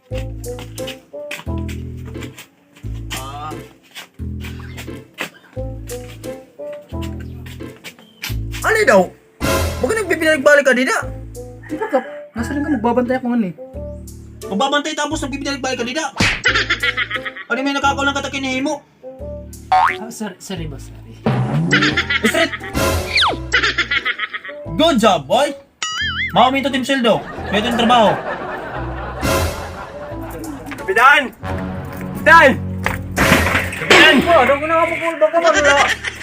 Ah. Ano daw? Bakit nagbibinalik-balik ka dida? Di ba, Kap? Nasa rin ka magbabantay ako nga ni. Magbabantay tapos nagbibinalik-balik ka dida? Ano may nakakaw ng katakin mo? Sorry boss, sorry. Street! Good job, boy! Makaminto Team Sildo. May ito yung trabaho. Kapitan! Kapitan! Kapitan! Ano ko nakapupulba ka ba?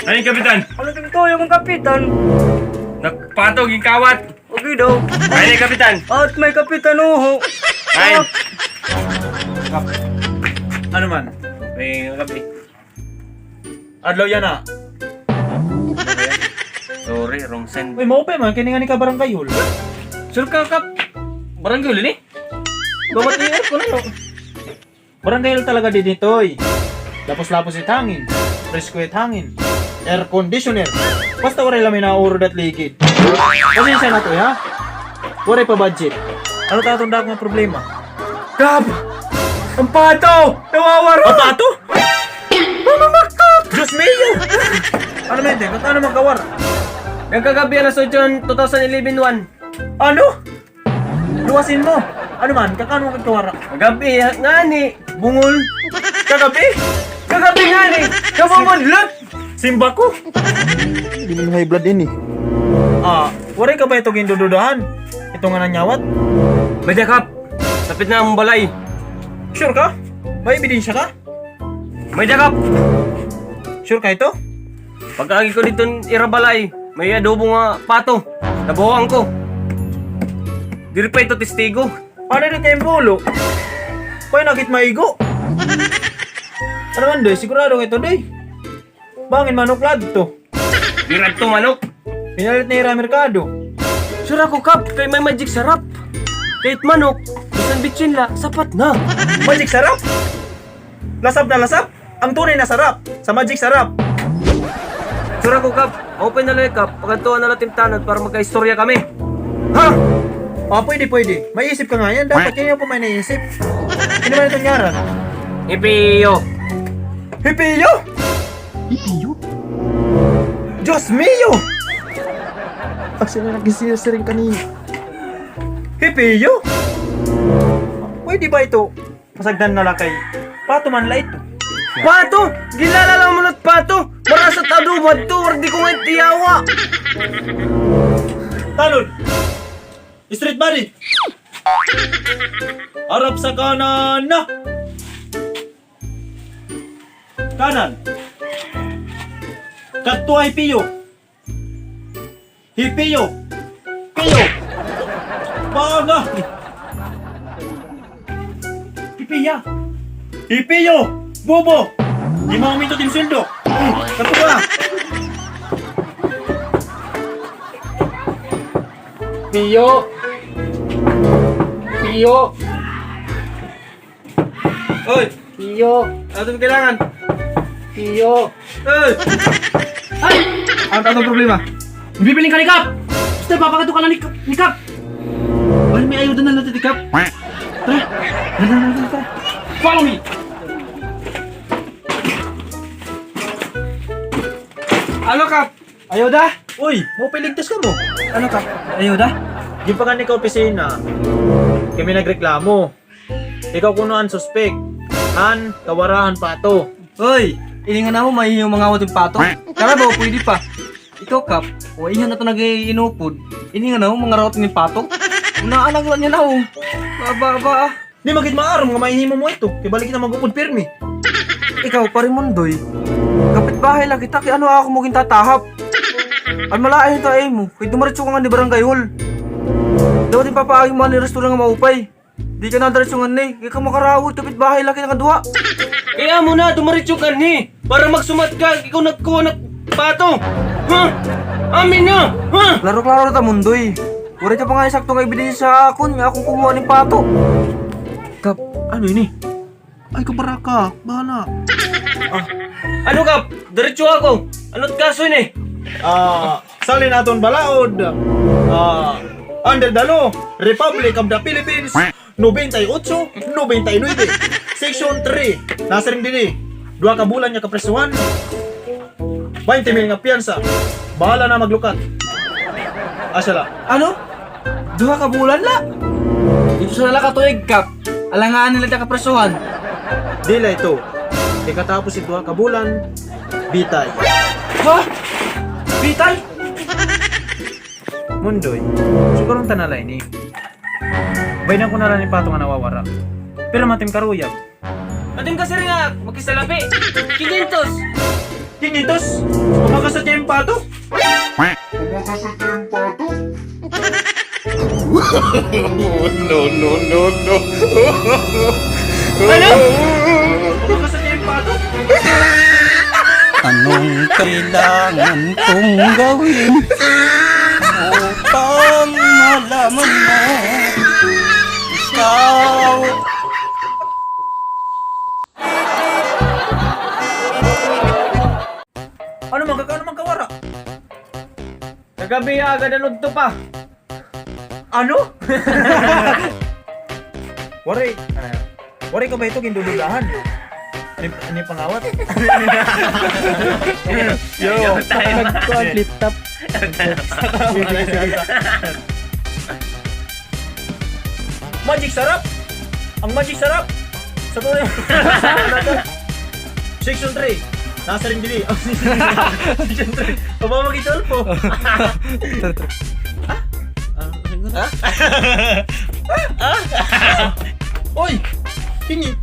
Ay, Kapitan! Ano ito yung kapitan? Nagpatog yung kawat! Okay daw. Ay, Kapitan! At may kapitan uho. Ay! Ano man? May kapi. Adlaw yan ah. Sorry, wrong send. Uy, maupe man. Kini nga ni ka barangay hul. Sure ka, Kap? Barangay ulit eh? Babat ni aircon ano? Barangay hul talaga din ito eh. Lapos-lapos it hangin. Presko it hangin. Air conditioner. Basta wala lang may naurod at ligid. Pasensya na to ha? Wala pa budget. Ano tatanda ko ng problema? Kap! Ang pato! Nawawaro! Ang pato? Diyos mayo! Ano men, Dek? Ano magkawar? Nagkagabi alas 8 2011-1. Ano? Luwasin mo! Ano man? Kakano magkawara? Gabi, nga ni! Bungol? Kagabi? Kagabi nga ni! Kamamudlot! Simba ko? Hindi mo high blood din eh. Ah, wari ka ba ito gindududahan? Ito nga nanyawat? Medya, Kap! Sapit na ang balay! Sure ka? May ebidensya ka? Medya, Kap! Sure ka ito? Pagkaagi ko dito irabalay, may adobo nga pato. Nabuhang ko. Dili pa ito testigo. Ano rin kayong bulo? Pa'y nakit maigo. Ano man doy? Sigurado ito doy. Bangin manok lad to. Dirad to manok. Pinalit na ira merkado. Sure ako, Kap, kay may magic sarap. Kahit manok, isang bitsin la, sapat na. Magic sarap? Lasap na lasap? Ang tunay na sarap. Sa magic sarap. Sure ako, Kap, open na lang, Kap. Pagantuan na natin tanod para magka-istorya kami. Ha? Ah, pwede. May isip ka nga yan. Dapat yan yung pa may naisip. Hindi ba ito nyaran? Ipiyo. Hipiyo! Hipiyo? Diyos mio! Kasi na nag-serious rin kanina. Hipiyo? Pwede ba ito? Pasagdan na lakay. Pato man la ito. Pato! Gilala lang mo na't pato! Marasat adubad to, or di ko nga tiyawa! Talon! Street body! Harap sa kanan na! Kanan! Katwa hipiyo! Hipiyo! Piyo! Baga! Hipiya! Hipiyo! Bobo! Di mo uminto din sweldo! Katwa! Piyo! Piyo! Oy! Piyo! Ano itong kailangan? Piyo! Oy! Ay! Ano problema? Bibiling ka ni Kap! Basta papagato ka lang ni Kap! Ay, may ayuda na natin, Kap. Tara! Tara! Follow me! Ano, Kap? Ayuda? Uy, mo piligtas ka mo. Ano ka? Ayuda? Yung pa ka opisina, kami nagreklamo. Ikaw kunoan suspek. Han, kawarahan pa to. Hoy! Ilingan na mo may yung mga wating pato. Tara ba, pwede pa. Ikaw, Kap, o iyan na ito nag-inupod. Ilingan na mo mga rawat ng pato. Unaanak lang niya na o. Ba. Di magit maaram nga mahihimo mo ito. Kaya balik na magupod pirmi. Ikaw, parimondoy. Kapit-bahay lang kita, kaya ano ako mo tatahap. Ang malaay yung tayo mo, kaya dumaritso ka nga ni barangay hall. Dapat yung papaagi mo ni restaurant nga maupay. Di ka na daritso nga ni, kaya ka makarawod, kapit-bahay lang kita nga duwa. Kaya mo na, dumaritso ka ni! Para magsumat ka, ikaw nagkuha ng pato! Ha? Amin na! Ha? Klaro-klaro na ta mundoy. Wala ka pa nga isakto nga ebidensya sa akon, nga akong kumuha ng pato. Kap, ano ini? Ay, kabaraka. Bahala. Ano, Kap? Diretso ako! Ano't kaso yun eh? Salin aton balaod. Under the law, Republic of the Philippines, 98, 99. Section 3, nasa ring dini. 2 ka bulan niya kapresuhan. 20 mil nga piyansa. Bahala na maglukat. Asala. Ano? Duha ka bulan la? Dito sa nalakatuig kap. Alangaan nila ta kapresuhan. Dila ito. Ikatapos si 2 ka bulan, bitay. Ha? Bitay? Mundoy, siguro ang tanalay ni. Baynan ko na lang ni Pato nga nawawara. Pero matim karuyag. Ating kasi rin nga, magkisalapi. 500. Kinitos! Umakas sa tiyeng Pato! Ano? Umakas sa tiyeng Pato! Anong kailangan kong gawin upang malaman mo ikaw? Ano magkakaano man kawara? Kagabi agad na to pa. Ano? Wari, wari ka ba ito gindudulahan? Ini pangawat? Yo! Tayo. Flip top. Magic sarap! Ang magic sarap! Sa to Section 3. Nasa ring dili. Section 3. Pabamagitol po. Oy! Tingin!